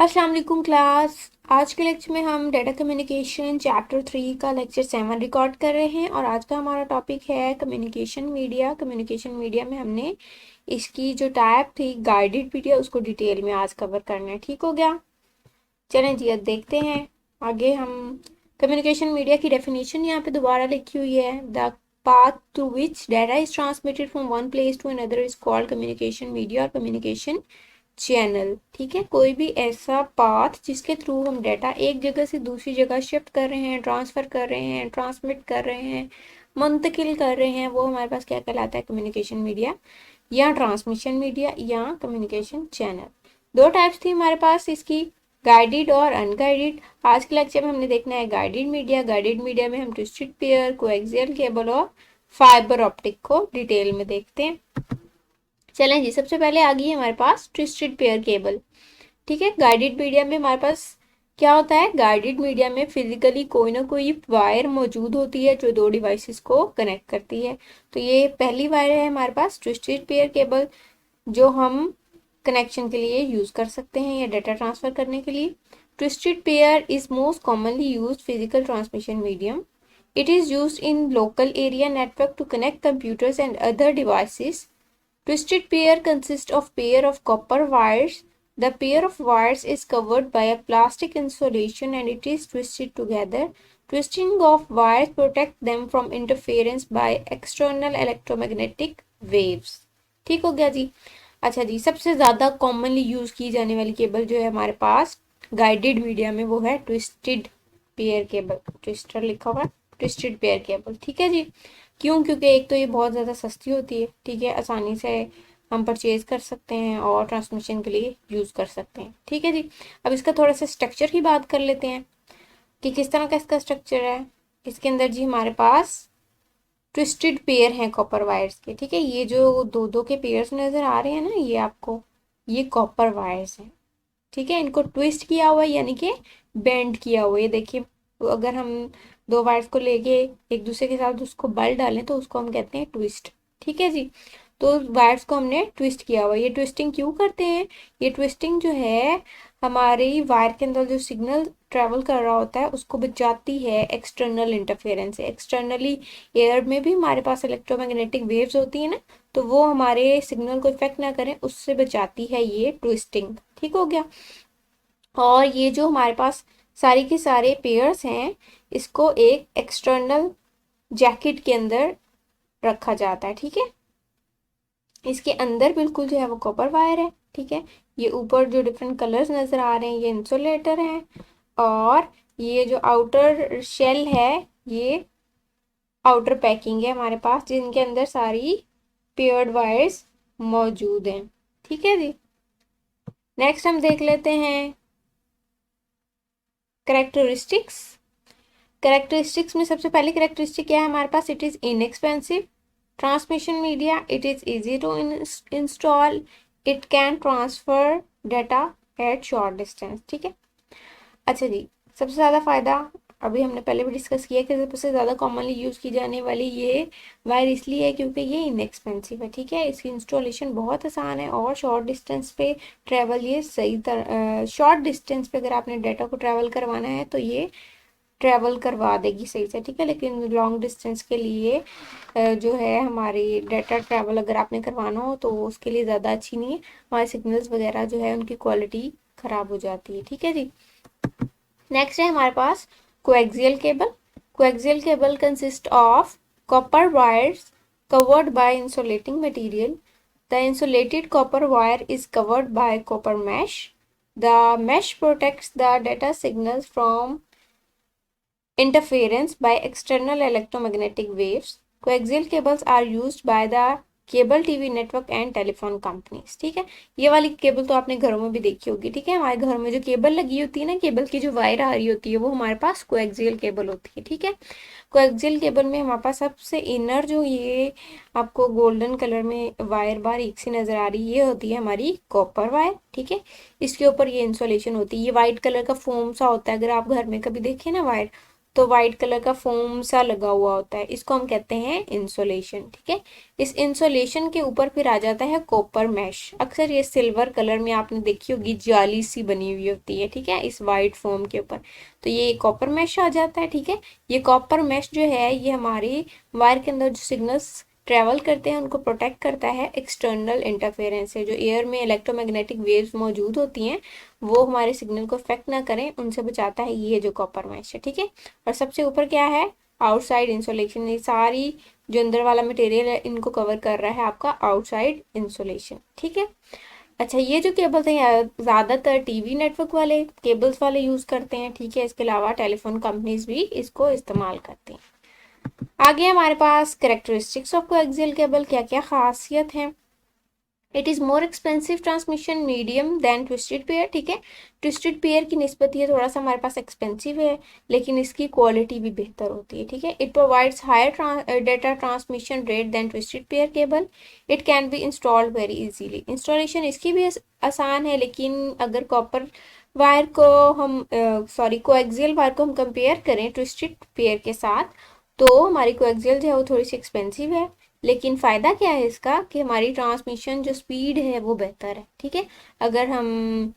अस्सलाम वालेकुम क्लास। आज के लेक्चर में हम डाटा कम्युनिकेशन चैप्टर 3 का लेक्चर 7 रिकॉर्ड कर रहे हैं और आज का हमारा टॉपिक है कम्युनिकेशन मीडिया। कम्युनिकेशन मीडिया में हमने इसकी जो टाइप थी गाइडेड मीडिया उसको डिटेल में आज कवर करना है। ठीक हो गया? चलें जी, अब देखते हैं आगे हम कम्युनिकेशन मीडिया की डेफिनेशन यहाँ पे दोबारा लिखी हुई है। The path through which data is transmitted from one place to another is called communication media और communication चैनल। ठीक है, कोई भी ऐसा पाथ जिसके थ्रू हम डाटा एक जगह से दूसरी जगह शिफ्ट कर रहे हैं, ट्रांसफर कर रहे हैं, ट्रांसमिट कर रहे हैं, मुंतकिल कर रहे हैं, वो हमारे पास क्या कहलाता है? कम्युनिकेशन मीडिया या ट्रांसमिशन मीडिया या कम्युनिकेशन चैनल। दो टाइप्स थी हमारे पास इसकी, गाइडेड और अनगाइडेड। आज के लेक्चर में हमने देखना है गाइडेड मीडिया। गाइडेड मीडिया में हम ट्विस्टेड पेयर, कोएक्सियल केबल और फाइबर ऑप्टिक को डिटेल में देखते हैं। चलें जी, सबसे पहले आ गई है हमारे पास ट्विस्टेड पेयर केबल। ठीक है, गाइडेड मीडिया में हमारे पास क्या होता है? गाइडेड मीडिया में फिजिकली कोई ना कोई वायर मौजूद होती है जो दो डिवाइसेस को कनेक्ट करती है। तो ये पहली वायर है हमारे पास ट्विस्टेड पेयर केबल, जो हम कनेक्शन के लिए यूज कर सकते हैं या डाटा ट्रांसफर करने के लिए। Twisted pair is most commonly used physical transmission medium. It is used in local area network to connect computers and other devices. Twisted pair consists of pair of copper wires. The pair of wires is covered by a plastic insulation and it is twisted together. Twisting of wires protect them from interference by external electromagnetic waves. ठीक हो गया जी? अच्छा जी, सबसे ज़्यादा commonly use की जाने वाली cable जो है हमारे पास गाइडेड मीडिया में वो है ट्विस्टेड पेयर केबल। ट्विस्टर लिखा हुआ है, ट्विस्टेड पेयर केबल। ठीक है जी। क्यों? क्योंकि एक तो ये बहुत ज़्यादा सस्ती होती है, ठीक है, आसानी से हम परचेज कर सकते हैं और ट्रांसमिशन के लिए यूज़ कर सकते हैं। ठीक है जी। अब इसका थोड़ा सा स्ट्रक्चर की बात कर लेते हैं कि किस तरह का इसका स्ट्रक्चर है। इसके अंदर जी हमारे पास ट्विस्टेड पेयर हैं कॉपर वायर्स के। ठीक है, ये जो दो दो के पेयर्स नज़र आ रहे हैं ना, ये आपको, ये कॉपर वायर्स हैं। ठीक है, इनको ट्विस्ट किया हुआ है यानी कि बेंड किया हुआ है। देखिए, अगर हम दो वायर्स को लेके एक दूसरे के साथ उसको बल डालें तो उसको हम कहते हैं ट्विस्ट। ठीक है जी। तो वायर्स को हमने ट्विस्ट किया हुआ है। ये ट्विस्टिंग क्यों करते हैं? ये ट्विस्टिंग जो है हमारी वायर के अंदर जो सिग्नल ट्रेवल कर रहा होता है उसको बचाती है एक्सटर्नल इंटरफेरेंस से। एक्सटर्नली एयर में भी हमारे पास इलेक्ट्रोमैग्नेटिक वेव्स होती है ना, तो वो हमारे सिग्नल को इफेक्ट ना करें, उससे बचाती है ये ट्विस्टिंग। ठीक हो गया। और ये जो हमारे पास सारी के सारे पेयर्स हैं, इसको एक एक्सटर्नल जैकेट के अंदर रखा जाता है। ठीक है, इसके अंदर बिल्कुल जो है वो कॉपर वायर है। ठीक है, ये ऊपर जो डिफरेंट कलर्स नजर आ रहे हैं ये इंसुलेटर हैं और ये जो आउटर शेल है ये आउटर पैकिंग है हमारे पास, जिनके अंदर सारी पेयर्ड वायर्स मौजूद हैं। ठीक है जी। नेक्स्ट हम देख लेते हैं करेक्टरिस्टिक्स। करेक्टरिस्टिक्स में सबसे पहली करेक्टरिस्टिक क्या है हमारे पास? It is inexpensive transmission media, it is easy to install, it can transfer data at short distance. ठीक है। अच्छा जी, सबसे ज़्यादा फ़ायदा अभी हमने पहले भी डिस्कस किया कि सबसे ज़्यादा कॉमनली यूज़ की जाने वाली ये वायर इसलिए है क्योंकि ये इनएक्सपेंसिव है। ठीक है, इसकी इंस्टॉलेशन बहुत आसान है और शॉर्ट डिस्टेंस पे ट्रैवल ये सही तरह, शॉर्ट डिस्टेंस पे अगर आपने डाटा को ट्रैवल करवाना है तो ये ट्रैवल करवा देगी सही से। ठीक है, लेकिन लॉन्ग डिस्टेंस के लिए जो है हमारी डाटा ट्रैवल अगर आपने करवाना हो तो उसके लिए ज़्यादा अच्छी नहीं है। हमारे सिग्नल्स वगैरह जो है उनकी क्वालिटी ख़राब हो जाती है। ठीक है जी। नेक्स्ट है हमारे पास coaxial cable. Coaxial cable consist of copper wires covered by insulating material. The insulated copper wire is covered by copper mesh. The mesh protects the data signals from interference by external electromagnetic waves. Coaxial cables are used by the cable TV network and telephone companies. ठीक है, ये वाली cable तो आपने घरों में भी देखी होगी। ठीक है, हमारे घर में जो केबल लगी होती है ना, केबल की जो वायर आ रही होती है वो हमारे पास कोएक्सियल केबल होती है। ठीक है, कोएक्सियल केबल में हमारे पास सबसे इनर जो ये आपको गोल्डन कलर में वायर बारीक सी नजर आ रही है, ये होती है हमारी कॉपर वायर। ठीक है, इसके ऊपर ये इंसुलेशन होती है, ये वाइट कलर का फोम सा होता है। अगर आप घर में कभी देखें ना वायर, तो वाइट कलर का फोम सा लगा हुआ होता है, इसको हम कहते हैं इंसुलेशन। ठीक है, इस इंसुलेशन के ऊपर फिर आ जाता है कॉपर मैश। अक्सर ये सिल्वर कलर में आपने देखी होगी, जाली सी बनी हुई होती है, ठीक है, इस वाइट फोम के ऊपर, तो ये कॉपर मैश आ जाता है। ठीक है, ये कॉपर मैश जो है ये हमारी वायर के अंदर जो सिग्नल्स ट्रेवल करते हैं उनको प्रोटेक्ट करता है एक्सटर्नल इंटरफेरेंस से। जो एयर में इलेक्ट्रोमैग्नेटिक वेव्स मौजूद होती हैं वो हमारे सिग्नल को अफेक्ट ना करें, उनसे बचाता है ये जो कॉपर मैश है। ठीक है, और सबसे ऊपर क्या है, आउटसाइड इंसुलेशन। ये सारी जो अंदर वाला मटेरियल है इनको कवर कर रहा है आपका आउटसाइड इंसुलेशन। ठीक है, अच्छा, ये जो केबल्स हैं ज़्यादातर टीवी नेटवर्क वाले केबल्स वाले यूज़ करते हैं। ठीक है, इसके अलावा टेलीफोन कंपनीज भी इसको इस्तेमाल करती हैं। आगे हमारे पास कैरेक्टरिस्टिक्स ऑफ कोएक्सियल केबल, क्या क्या खासियत है। It is more expensive transmission medium then twisted pair. ठीक है, ट्विस्टेड पेयर की निस्बत ये थोड़ा सा हमारे पास एक्सपेंसिव है, लेकिन इसकी क्वालिटी भी बेहतर होती है। ठीक है, it provides higher data transmission rate than twisted pair cable. It can be installed very easily. Installation इसकी भी आसान है, लेकिन अगर कॉपर वायर को हम कोएक्सियल वायर को हम कंपेयर करें ट्विस्टेड पेयर के साथ, तो हमारी कोएक्सियल जो है वो थोड़ी सी एक्सपेंसिव है। लेकिन फ़ायदा क्या है इसका कि हमारी ट्रांसमिशन जो स्पीड है वो बेहतर है। ठीक है, अगर हम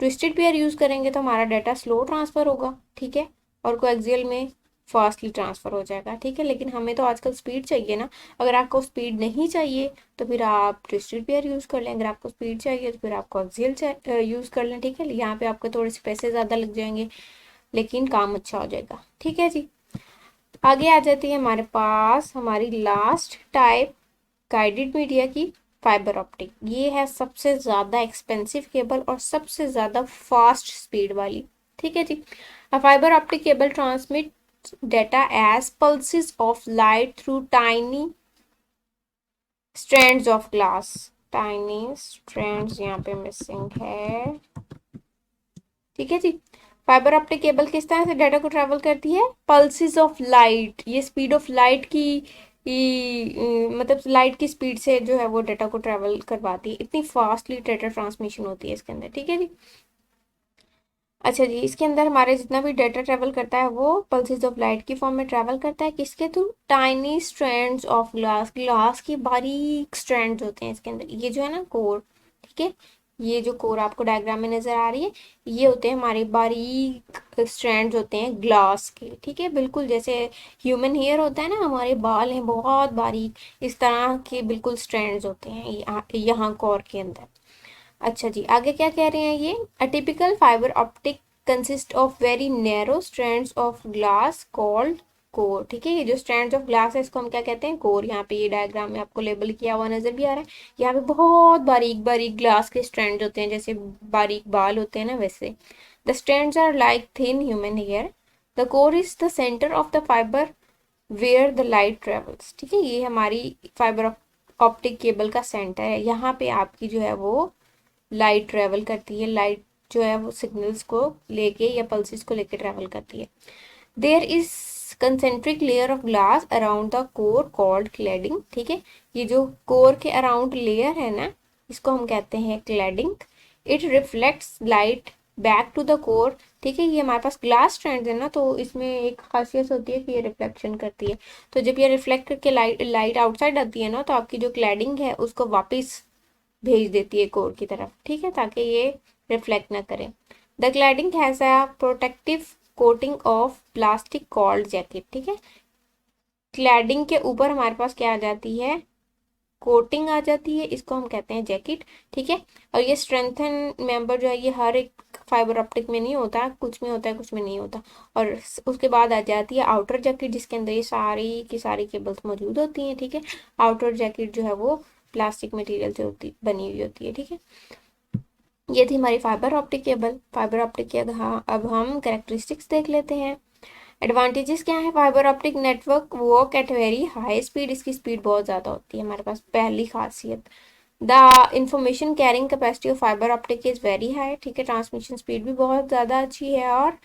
ट्विस्टेड पेयर यूज़ करेंगे तो हमारा डाटा स्लो ट्रांसफ़र होगा। ठीक है, और कोएक्सियल में फास्टली ट्रांसफ़र हो जाएगा। ठीक है, लेकिन हमें तो आजकल स्पीड चाहिए ना। अगर आपको स्पीड नहीं चाहिए तो फिर आप ट्विस्टेड पेयर यूज़ कर लें, अगर आपको स्पीड चाहिए तो फिर आप कोएक्सियल यूज़ कर लें। ठीक है, यहाँ पे आपको थोड़े से पैसे ज़्यादा लग जाएंगे लेकिन काम अच्छा हो जाएगा। ठीक है जी, आगे आ जाती है हमारे पास हमारी लास्ट टाइप गाइडेड मीडिया की, फाइबर ऑप्टिक। ये है सबसे ज़्यादा एक्सपेंसिव केबल और सबसे ज़्यादा फास्ट स्पीड वाली। ठीक है जी, a fibre optic cable transmit data as pulses of light through tiny strands of glass. Tiny strands यहाँ पे मिसिंग है। ठीक है जी, फाइबर ऑप्टिक केबल किस तरह से डाटा को ट्रैवल करती है, पल्सेस ऑफ लाइट। ये स्पीड ऑफ लाइट की मतलब लाइट की स्पीड से जो है वो डाटा को ट्रैवल करवाती है। इतनी फास्टली डाटा ट्रांसमिशन होती है इसके अंदर। ठीक है जी, अच्छा जी, इसके अंदर हमारे जितना भी डाटा ट्रैवल करता है वो पल्सेस ऑफ लाइट की फॉर्म में ट्रैवल करता है। किसके through, tiny strands of glass. Glass की बारीक स्ट्रैंड्स होते हैं इसके अंदर, ये जो है ना कोर। ठीक है, ये जो कोर आपको डायग्राम में नजर आ रही है ये होते हैं हमारे बारीक स्ट्रैंड्स होते हैं ग्लास के। ठीक है, बिल्कुल जैसे ह्यूमन हेयर होता है ना, हमारे बाल हैं बहुत बारीक, इस तरह के बिल्कुल स्ट्रैंड्स होते हैं यहाँ कोर के अंदर। अच्छा जी, आगे क्या कह रहे हैं ये, a typical fibre optic consist of very narrow strands of glass called core. ठीक है, ये जो स्ट्रैंड्स ऑफ ग्लास है इसको हम क्या कहते हैं, कोर। यहाँ पे ये डायग्राम में आपको लेबल किया हुआ नजर भी आ रहा है। यहाँ पे बहुत बारीक बारीक ग्लास के स्ट्रैंड्स होते हैं, जैसे बारीक बाल होते हैं ना वैसे। The strands are like thin human hair. The core is the centre of the fibre where the light travels. ठीक है, ये हमारी फाइबर ऑप्टिक केबल का सेंटर है, यहाँ पे आपकी जो है वो लाइट ट्रेवल करती है। लाइट जो है वो सिग्नल्स को लेके या पल्सेस को लेके ट्रेवल करती है। There is concentric layer of glass around the core called cladding. ठीक है, ये जो कोर के अराउंड लेयर है ना इसको हम कहते हैं cladding. It reflects light back to the core. ठीक है, ये हमारे पास ग्लास स्ट्रैंड है ना, तो इसमें एक खासियत होती है कि ये रिफ्लेक्शन करती है। तो जब ये रिफ्लेक्ट करके लाइट आउटसाइड आती है ना, तो आपकी जो क्लैडिंग है उसको वापस भेज देती है कोर की तरफ। ठीक है, ताकि ये रिफ्लेक्ट ना करे। The cladding has a protective coating of plastic called jacket. ठीक है, क्लैडिंग के ऊपर हमारे पास क्या आ जाती है, कोटिंग आ जाती है, इसको हम कहते हैं जैकेट। ठीक है, और ये स्ट्रेंथन मेंबर जो है ये हर एक फाइबर ऑप्टिक में नहीं होता, कुछ में होता है कुछ में नहीं होता। और उसके बाद आ जाती है आउटर जैकेट, जिसके अंदर ये सारी की सारी केबल्स मौजूद होती हैं। ठीक है, आउटर जैकेट जो है वो प्लास्टिक मटेरियल से बनी हुई होती है। ठीक है, ये थी हमारी fibre optic cable. Fibre optic के अब हम कैरेक्टरिस्टिक्स देख लेते हैं। एडवांटेजेस क्या है, fibre optic network work at very high speed. इसकी स्पीड बहुत ज़्यादा होती है हमारे पास, पहली खासियत। The information carrying capacity of fibre optic is very high. ठीक है, ट्रांसमिशन स्पीड भी बहुत ज़्यादा अच्छी है और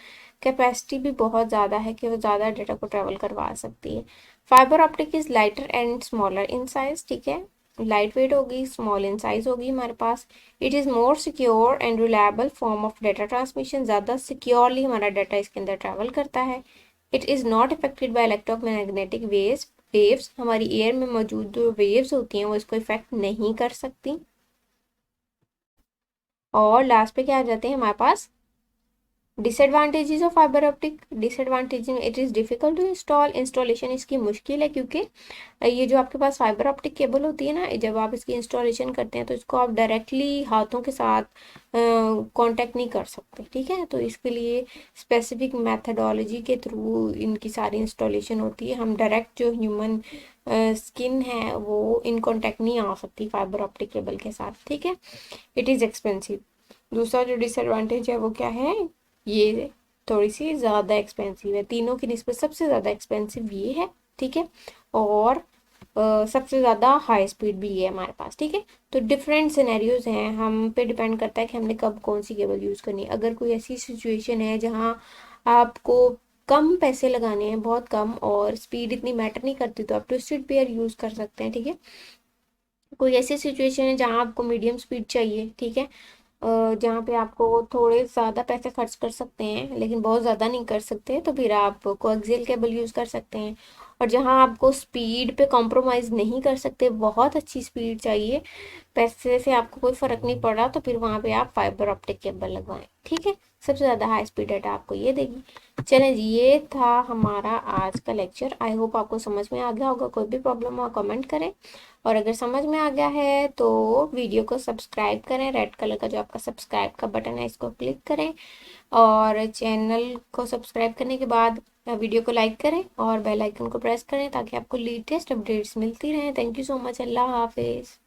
कैपेसिटी भी बहुत ज़्यादा है कि वो ज़्यादा डेटा को ट्रेवल करवा सकती है। Fibre optic is lighter and smaller in size. ठीक है, लाइट वेट होगी, स्मॉल इन साइज होगी हमारे पास। It is more secure and reliable form of data transmission, ज़्यादा सिक्योरली हमारा डाटा इसके अंदर ट्रैवल करता है। It is not affected by electromagnetic waves, हमारी एयर में मौजूद जो वेव्स होती हैं वो इसको इफेक्ट नहीं कर सकती। और लास्ट पे क्या आ जाते हैं हमारे पास disadvantages of fibre optic. Disadvantage, it is difficult to installation इसकी मुश्किल है, क्योंकि ये जो आपके पास फाइबर ऑप्टिक केबल होती है ना, जब आप इसकी इंस्टॉलेशन करते हैं तो इसको आप डायरेक्टली हाथों के साथ कांटेक्ट नहीं कर सकते, ठीक है। तो इसके लिए स्पेसिफिक मेथडोलॉजी के थ्रू इनकी सारी इंस्टॉलेशन होती है। हम डायरेक्ट जो ह्यूमन स्किन है वो इन कांटेक्ट नहीं आ सकती फाइबर ऑप्टिक केबल के साथ, ठीक है। It is expensive. दूसरा जो डिसएडवांटेज है वो क्या है, ये थोड़ी सी ज़्यादा एक्सपेंसिव है, तीनों की निस्बत सबसे ज़्यादा एक्सपेंसिव ये है, ठीक है। और सबसे ज़्यादा हाई स्पीड भी ये है हमारे पास, ठीक है। तो डिफरेंट सिनेरियोज हैं, हम पे डिपेंड करता है कि हमने कब कौन सी केबल यूज़ करनी है। अगर कोई ऐसी सिचुएशन है जहाँ आपको कम पैसे लगाने हैं, बहुत कम, और स्पीड इतनी मैटर नहीं करती, तो आप ट्विस्टेड पेयर यूज़ कर सकते हैं, ठीक है। कोई ऐसी सिचुएशन है जहाँ आपको मीडियम स्पीड चाहिए, ठीक है, जहाँ पे आपको थोड़े ज़्यादा पैसे खर्च कर सकते हैं लेकिन बहुत ज़्यादा नहीं कर सकते, तो फिर आप कोएक्सियल केबल यूज़ कर सकते हैं। और जहाँ आपको स्पीड पे कॉम्प्रोमाइज़ नहीं कर सकते, बहुत अच्छी स्पीड चाहिए, पैसे से आपको कोई फ़र्क नहीं पड़ रहा, तो फिर वहाँ पे आप फाइबर ऑप्टिक केबल लगवाएं, ठीक है। सबसे ज़्यादा हाई स्पीड डाटा आपको ये देगी। चलें जी, ये था हमारा आज का लेक्चर। आई होप आपको समझ में आ गया होगा। कोई भी प्रॉब्लम हो कमेंट करें, और अगर समझ में आ गया है तो वीडियो को सब्सक्राइब करें, रेड कलर का जो आपका सब्सक्राइब का बटन है इसको क्लिक करें, और चैनल को सब्सक्राइब करने के बाद वीडियो को लाइक करें और बेल आइकन को प्रेस करें ताकि आपको लेटेस्ट अपडेट्स मिलती रहें। Thank you so much. अल्लाह हाफिज़।